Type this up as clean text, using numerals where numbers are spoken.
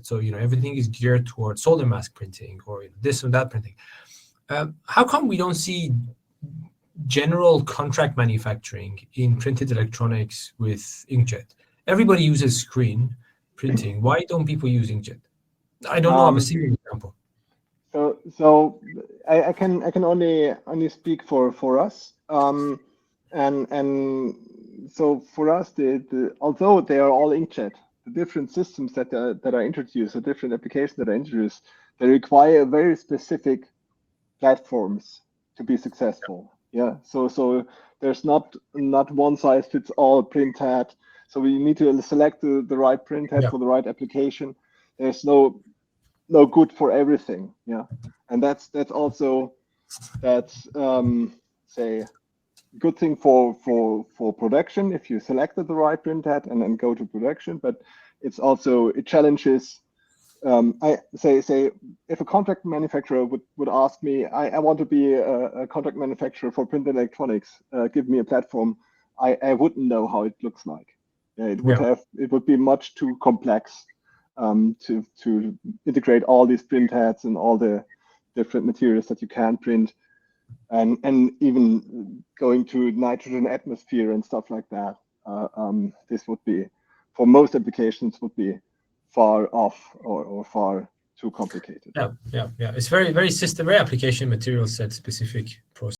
So, everything is geared towards solder mask printing or this and that printing. How come we don't see general contract manufacturing in printed electronics with inkjet? Everybody uses screen printing. Why don't people use inkjet? I don't know of a single example. So I can only speak for us. And so for us, although they are all inkjet, the different systems that are introduced, the different applications that are introduced, they require very specific platforms to be successful. Yeah. So there's not one size fits all printhead. So we need to select the right printhead for the right application. There's no good for everything. Yeah. And that's also say good thing for production if you selected the right printhead and then go to production, but it challenges. I say if a contract manufacturer would ask me, I want to be a contract manufacturer for printed electronics, give me a platform, I wouldn't know how it looks like. It would be much too complex to integrate all these printheads and all the different materials that you can print, and even going to nitrogen atmosphere and stuff like that. This would be, for most applications, would be far off or far too complicated. Yeah. It's very application material set specific process.